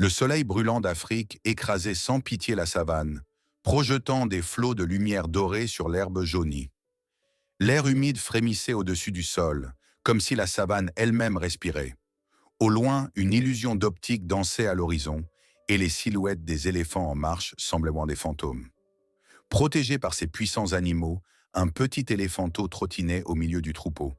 Le soleil brûlant d'Afrique écrasait sans pitié la savane, projetant des flots de lumière dorée sur l'herbe jaunie. L'air humide frémissait au-dessus du sol, comme si la savane elle-même respirait. Au loin, une illusion d'optique dansait à l'horizon, et les silhouettes des éléphants en marche semblaient voir des fantômes. Protégé par ces puissants animaux, un petit éléphanteau trottinait au milieu du troupeau.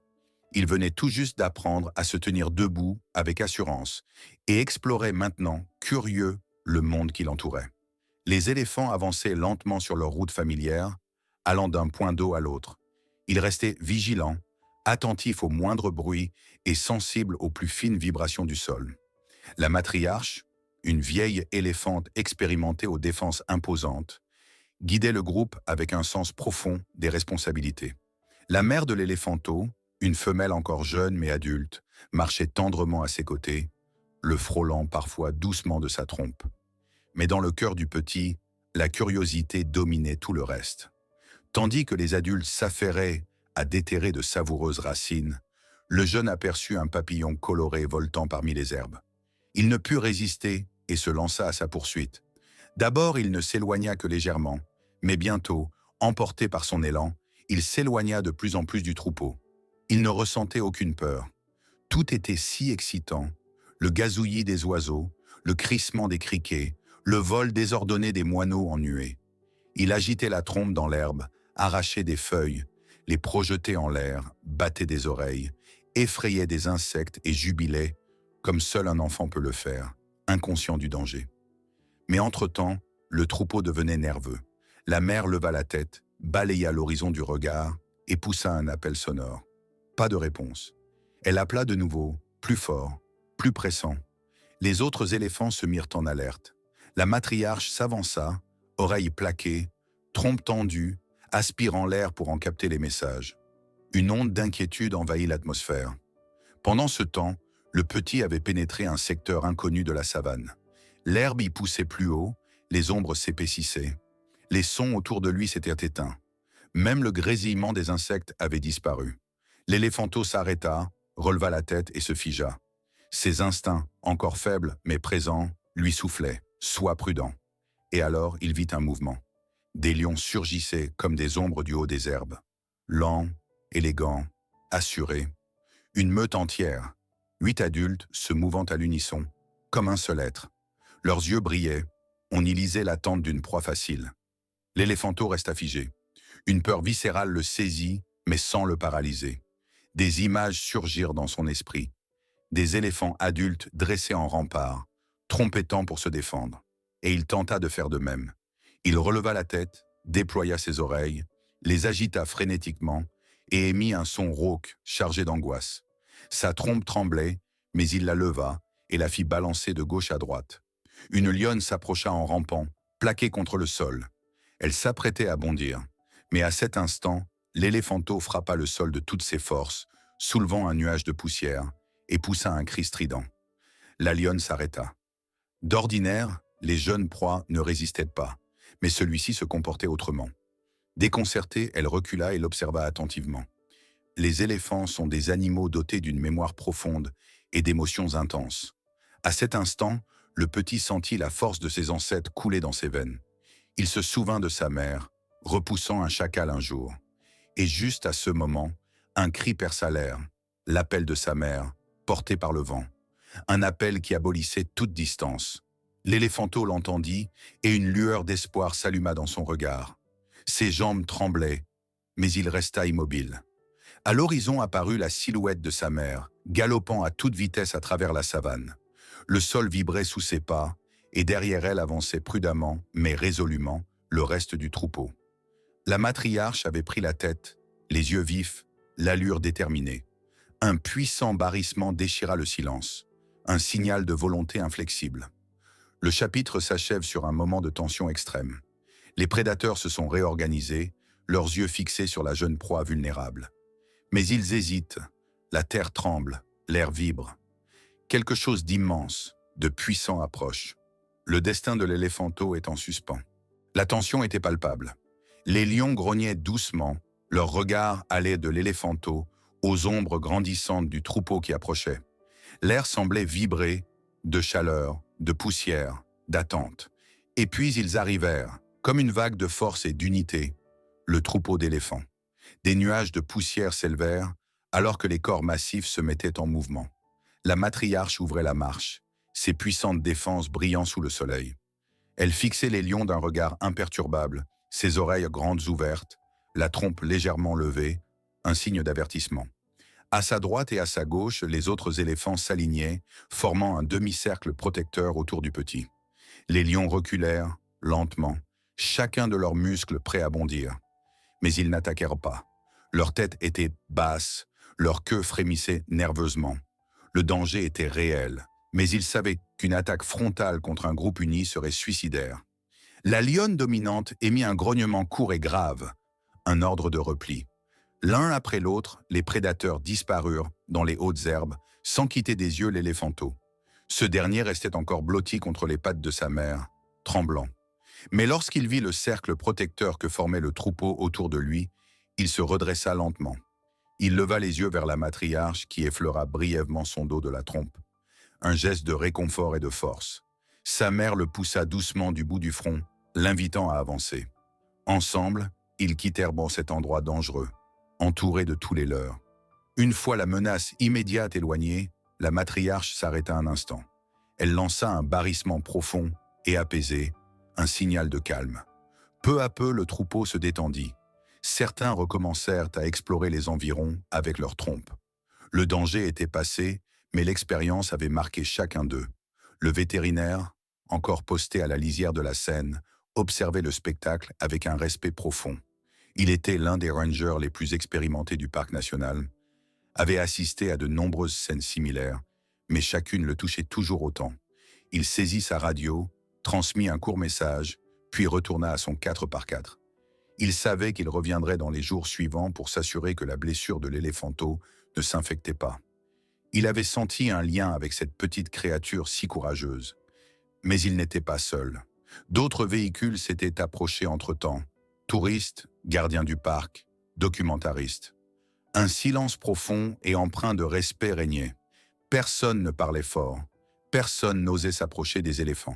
Il venait tout juste d'apprendre à se tenir debout avec assurance et explorait maintenant, curieux, le monde qui l'entourait. Les éléphants avançaient lentement sur leur route familière, allant d'un point d'eau à l'autre. Ils restaient vigilants, attentifs au moindre bruit et sensibles aux plus fines vibrations du sol. La matriarche, une vieille éléphante expérimentée aux défenses imposantes, guidait le groupe avec un sens profond des responsabilités. La mère de l'éléphanteau, une femelle encore jeune mais adulte, marchait tendrement à ses côtés, le frôlant parfois doucement de sa trompe. Mais dans le cœur du petit, la curiosité dominait tout le reste. Tandis que les adultes s'affairaient à déterrer de savoureuses racines, le jeune aperçut un papillon coloré voltant parmi les herbes. Il ne put résister et se lança à sa poursuite. D'abord, il ne s'éloigna que légèrement, mais bientôt, emporté par son élan, il s'éloigna de plus en plus du troupeau. Il ne ressentait aucune peur. Tout était si excitant, le gazouillis des oiseaux, le crissement des criquets, le vol désordonné des moineaux en nuée. Il agitait la trompe dans l'herbe, arrachait des feuilles, les projetait en l'air, battait des oreilles, effrayait des insectes et jubilait, comme seul un enfant peut le faire, inconscient du danger. Mais entre-temps, le troupeau devenait nerveux. La mère leva la tête, balaya l'horizon du regard et poussa un appel sonore. Pas de réponse. Elle appela de nouveau, plus fort, plus pressant. Les autres éléphants se mirent en alerte. La matriarche s'avança, oreilles plaquées, trompe tendue, aspirant l'air pour en capter les messages. Une onde d'inquiétude envahit l'atmosphère. Pendant ce temps, le petit avait pénétré un secteur inconnu de la savane. L'herbe y poussait plus haut, les ombres s'épaississaient. Les sons autour de lui s'étaient éteints. Même le grésillement des insectes avait disparu. L'éléphanteau s'arrêta, releva la tête et se figea. Ses instincts, encore faibles mais présents, lui soufflaient « Sois prudent ». Et alors il vit un mouvement. Des lions surgissaient comme des ombres du haut des herbes. Lents, élégants, assurés. Une meute entière, 8 adultes se mouvant à l'unisson, comme un seul être. Leurs yeux brillaient, on y lisait l'attente d'une proie facile. L'éléphanteau resta figé. Une peur viscérale le saisit, mais sans le paralyser. Des images surgirent dans son esprit. Des éléphants adultes dressés en rempart, trompettant pour se défendre. Et il tenta de faire de même. Il releva la tête, déploya ses oreilles, les agita frénétiquement et émit un son rauque, chargé d'angoisse. Sa trompe tremblait, mais il la leva et la fit balancer de gauche à droite. Une lionne s'approcha en rampant, plaquée contre le sol. Elle s'apprêtait à bondir. Mais à cet instant, l'éléphanteau frappa le sol de toutes ses forces, soulevant un nuage de poussière, et poussa un cri strident. La lionne s'arrêta. D'ordinaire, les jeunes proies ne résistaient pas, mais celui-ci se comportait autrement. Déconcertée, elle recula et l'observa attentivement. Les éléphants sont des animaux dotés d'une mémoire profonde et d'émotions intenses. À cet instant, le petit sentit la force de ses ancêtres couler dans ses veines. Il se souvint de sa mère, repoussant un chacal un jour. Et juste à ce moment, un cri perça l'air, l'appel de sa mère, porté par le vent. Un appel qui abolissait toute distance. L'éléphanteau l'entendit et une lueur d'espoir s'alluma dans son regard. Ses jambes tremblaient, mais il resta immobile. À l'horizon apparut la silhouette de sa mère, galopant à toute vitesse à travers la savane. Le sol vibrait sous ses pas, et derrière elle avançait prudemment, mais résolument, le reste du troupeau. La matriarche avait pris la tête, les yeux vifs, l'allure déterminée. Un puissant barrissement déchira le silence, un signal de volonté inflexible. Le chapitre s'achève sur un moment de tension extrême. Les prédateurs se sont réorganisés, leurs yeux fixés sur la jeune proie vulnérable. Mais ils hésitent, la terre tremble, l'air vibre. Quelque chose d'immense, de puissant approche. Le destin de l'éléphanteau est en suspens. La tension était palpable. Les lions grognaient doucement, leur regard allait de l'éléphanteau aux ombres grandissantes du troupeau qui approchait. L'air semblait vibrer, de chaleur, de poussière, d'attente. Et puis ils arrivèrent, comme une vague de force et d'unité, le troupeau d'éléphants. Des nuages de poussière s'élevèrent, alors que les corps massifs se mettaient en mouvement. La matriarche ouvrait la marche, ses puissantes défenses brillant sous le soleil. Elle fixait les lions d'un regard imperturbable, ses oreilles grandes ouvertes, la trompe légèrement levée, un signe d'avertissement. À sa droite et à sa gauche, les autres éléphants s'alignaient, formant un demi-cercle protecteur autour du petit. Les lions reculèrent, lentement, chacun de leurs muscles prêt à bondir. Mais ils n'attaquèrent pas. Leur tête était basse, leur queue frémissait nerveusement. Le danger était réel, mais ils savaient qu'une attaque frontale contre un groupe uni serait suicidaire. La lionne dominante émit un grognement court et grave, un ordre de repli. L'un après l'autre, les prédateurs disparurent dans les hautes herbes, sans quitter des yeux l'éléphanteau. Ce dernier restait encore blotti contre les pattes de sa mère, tremblant. Mais lorsqu'il vit le cercle protecteur que formait le troupeau autour de lui, il se redressa lentement. Il leva les yeux vers la matriarche qui effleura brièvement son dos de la trompe. Un geste de réconfort et de force. Sa mère le poussa doucement du bout du front, l'invitant à avancer. Ensemble, ils quittèrent cet endroit dangereux, entourés de tous les leurs. Une fois la menace immédiate éloignée, la matriarche s'arrêta un instant. Elle lança un barrissement profond et apaisé, un signal de calme. Peu à peu, le troupeau se détendit. Certains recommencèrent à explorer les environs avec leurs trompes. Le danger était passé, mais l'expérience avait marqué chacun d'eux. Le vétérinaire, encore posté à la lisière de la Seine, observait le spectacle avec un respect profond. Il était l'un des rangers les plus expérimentés du parc national, avait assisté à de nombreuses scènes similaires, mais chacune le touchait toujours autant. Il saisit sa radio, transmit un court message, puis retourna à son 4x4. Il savait qu'il reviendrait dans les jours suivants pour s'assurer que la blessure de l'éléphanteau ne s'infectait pas. Il avait senti un lien avec cette petite créature si courageuse. Mais il n'était pas seul. D'autres véhicules s'étaient approchés entre-temps. Touristes, gardiens du parc, documentaristes. Un silence profond et empreint de respect régnait. Personne ne parlait fort. Personne n'osait s'approcher des éléphants.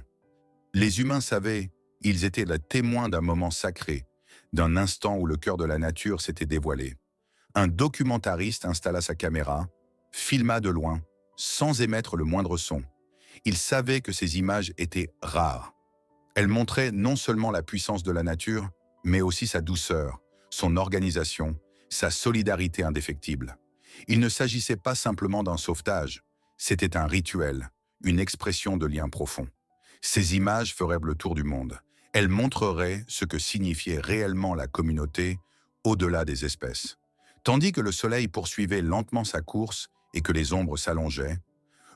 Les humains savaient, ils étaient les témoins d'un moment sacré, d'un instant où le cœur de la nature s'était dévoilé. Un documentariste installa sa caméra, filma de loin, sans émettre le moindre son. Il savait que ces images étaient rares. Elles montraient non seulement la puissance de la nature, mais aussi sa douceur, son organisation, sa solidarité indéfectible. Il ne s'agissait pas simplement d'un sauvetage, c'était un rituel, une expression de lien profond. Ces images feraient le tour du monde. Elles montreraient ce que signifiait réellement la communauté au-delà des espèces. Tandis que le soleil poursuivait lentement sa course et que les ombres s'allongeaient,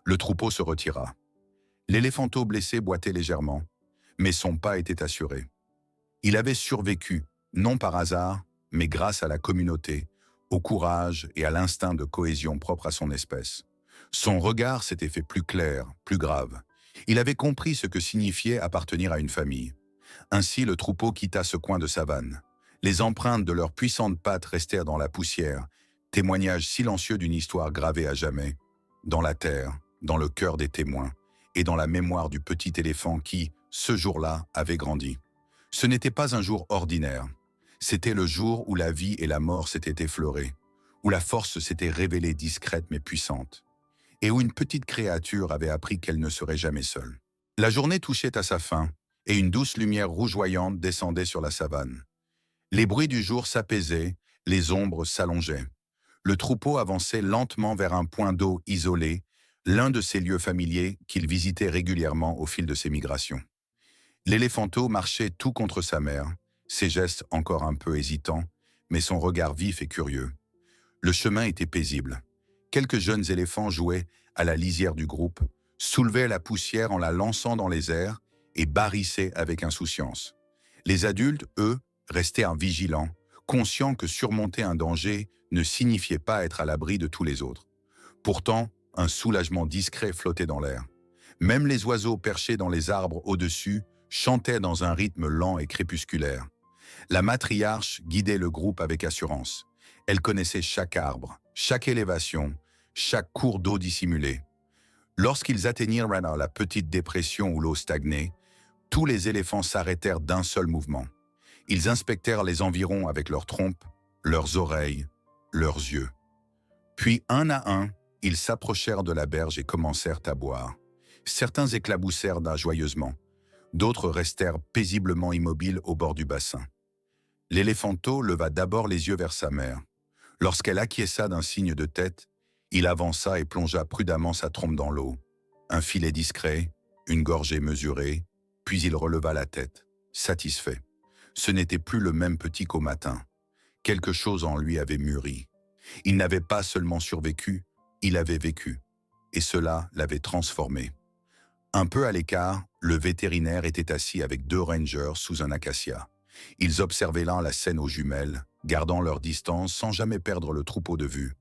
le troupeau se retira. L'éléphanteau blessé boitait légèrement, mais son pas était assuré. Il avait survécu, non par hasard, mais grâce à la communauté, au courage et à l'instinct de cohésion propre à son espèce. Son regard s'était fait plus clair, plus grave. Il avait compris ce que signifiait appartenir à une famille. Ainsi, le troupeau quitta ce coin de savane. Les empreintes de leurs puissantes pattes restèrent dans la poussière, témoignage silencieux d'une histoire gravée à jamais, dans la terre, dans le cœur des témoins, et dans la mémoire du petit éléphant qui, ce jour-là, avait grandi. Ce n'était pas un jour ordinaire. C'était le jour où la vie et la mort s'étaient effleurées, où la force s'était révélée discrète mais puissante, et où une petite créature avait appris qu'elle ne serait jamais seule. La journée touchait à sa fin, et une douce lumière rougeoyante descendait sur la savane. Les bruits du jour s'apaisaient, les ombres s'allongeaient. Le troupeau avançait lentement vers un point d'eau isolé, l'un de ces lieux familiers qu'il visitait régulièrement au fil de ses migrations. L'éléphanteau marchait tout contre sa mère, ses gestes encore un peu hésitants, mais son regard vif et curieux. Le chemin était paisible. Quelques jeunes éléphants jouaient à la lisière du groupe, soulevaient la poussière en la lançant dans les airs et barrissaient avec insouciance. Les adultes, eux, restèrent vigilants, conscients que surmonter un danger ne signifiait pas être à l'abri de tous les autres. Pourtant, un soulagement discret flottait dans l'air. Même les oiseaux perchés dans les arbres au-dessus chantaient dans un rythme lent et crépusculaire. La matriarche guidait le groupe avec assurance. Elle connaissait chaque arbre, chaque élévation, chaque cours d'eau dissimulé. Lorsqu'ils atteignirent la petite dépression où l'eau stagnait, tous les éléphants s'arrêtèrent d'un seul mouvement. Ils inspectèrent les environs avec leurs trompes, leurs oreilles, leurs yeux. Puis, un à un, ils s'approchèrent de la berge et commencèrent à boire. Certains éclaboussèrent joyeusement, d'autres restèrent paisiblement immobiles au bord du bassin. L'éléphanteau leva d'abord les yeux vers sa mère. Lorsqu'elle acquiesça d'un signe de tête, il avança et plongea prudemment sa trompe dans l'eau. Un filet discret, une gorgée mesurée, puis il releva la tête, satisfait. Ce n'était plus le même petit qu'au matin. Quelque chose en lui avait mûri. Il n'avait pas seulement survécu, il avait vécu. Et cela l'avait transformé. Un peu à l'écart, le vétérinaire était assis avec deux rangers sous un acacia. Ils observaient là la scène aux jumelles, gardant leur distance sans jamais perdre le troupeau de vue.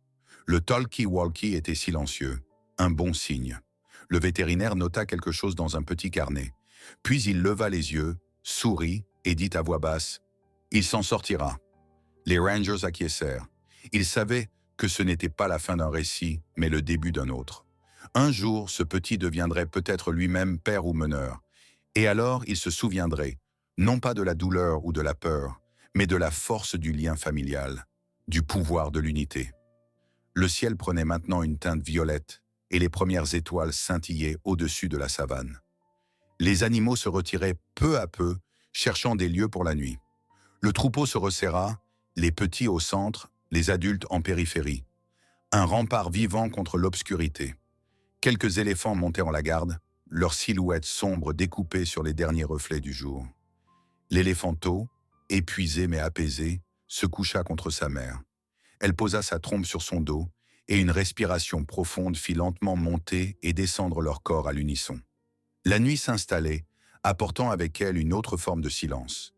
Le talkie-walkie était silencieux, un bon signe. Le vétérinaire nota quelque chose dans un petit carnet. Puis il leva les yeux, sourit et dit à voix basse « Il s'en sortira ». Les rangers acquiescèrent. Ils savaient que ce n'était pas la fin d'un récit, mais le début d'un autre. Un jour, ce petit deviendrait peut-être lui-même père ou meneur. Et alors, il se souviendrait, non pas de la douleur ou de la peur, mais de la force du lien familial, du pouvoir de l'unité. Le ciel prenait maintenant une teinte violette, et les premières étoiles scintillaient au-dessus de la savane. Les animaux se retiraient peu à peu, cherchant des lieux pour la nuit. Le troupeau se resserra, les petits au centre, les adultes en périphérie. Un rempart vivant contre l'obscurité. Quelques éléphants montaient en la garde, leurs silhouettes sombres découpées sur les derniers reflets du jour. L'éléphanteau, épuisé mais apaisé, se coucha contre sa mère. Elle posa sa trompe sur son dos, et une respiration profonde fit lentement monter et descendre leur corps à l'unisson. La nuit s'installait, apportant avec elle une autre forme de silence.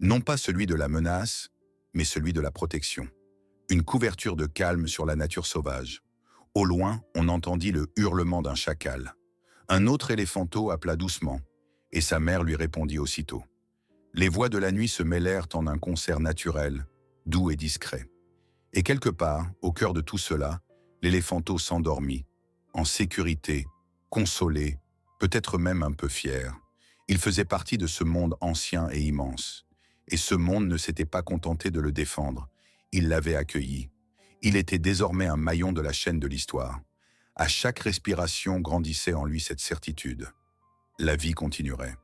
Non pas celui de la menace, mais celui de la protection. Une couverture de calme sur la nature sauvage. Au loin, on entendit le hurlement d'un chacal. Un autre éléphanteau appela doucement, et sa mère lui répondit aussitôt. Les voix de la nuit se mêlèrent en un concert naturel, doux et discret. Et quelque part, au cœur de tout cela, l'éléphanteau s'endormit, en sécurité, consolé, peut-être même un peu fier. Il faisait partie de ce monde ancien et immense. Et ce monde ne s'était pas contenté de le défendre, il l'avait accueilli. Il était désormais un maillon de la chaîne de l'histoire. À chaque respiration grandissait en lui cette certitude. La vie continuerait.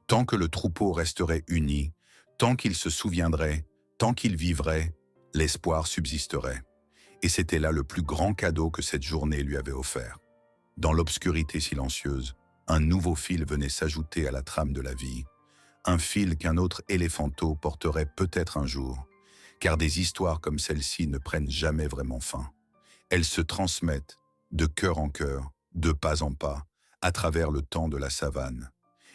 Tant que le troupeau resterait uni, tant qu'il se souviendrait, tant qu'il vivrait, l'espoir subsisterait. Et c'était là le plus grand cadeau que cette journée lui avait offert. Dans l'obscurité silencieuse, un nouveau fil venait s'ajouter à la trame de la vie. Un fil qu'un autre éléphanteau porterait peut-être un jour, car des histoires comme celle-ci ne prennent jamais vraiment fin. Elles se transmettent, de cœur en cœur, de pas en pas, à travers le temps de la savane.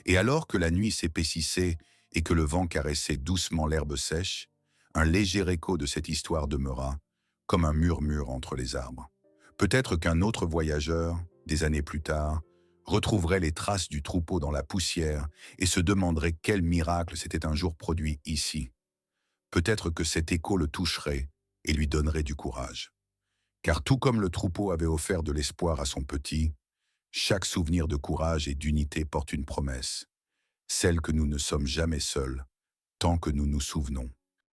Et alors que la nuit s'épaississait et que le vent caressait doucement l'herbe sèche, un léger écho de cette histoire demeura, comme un murmure entre les arbres. Peut-être qu'un autre voyageur, des années plus tard, retrouverait les traces du troupeau dans la poussière et se demanderait quel miracle s'était un jour produit ici. Peut-être que cet écho le toucherait et lui donnerait du courage. Car tout comme le troupeau avait offert de l'espoir à son petit, chaque souvenir de courage et d'unité porte une promesse, celle que nous ne sommes jamais seuls, tant que nous nous souvenons.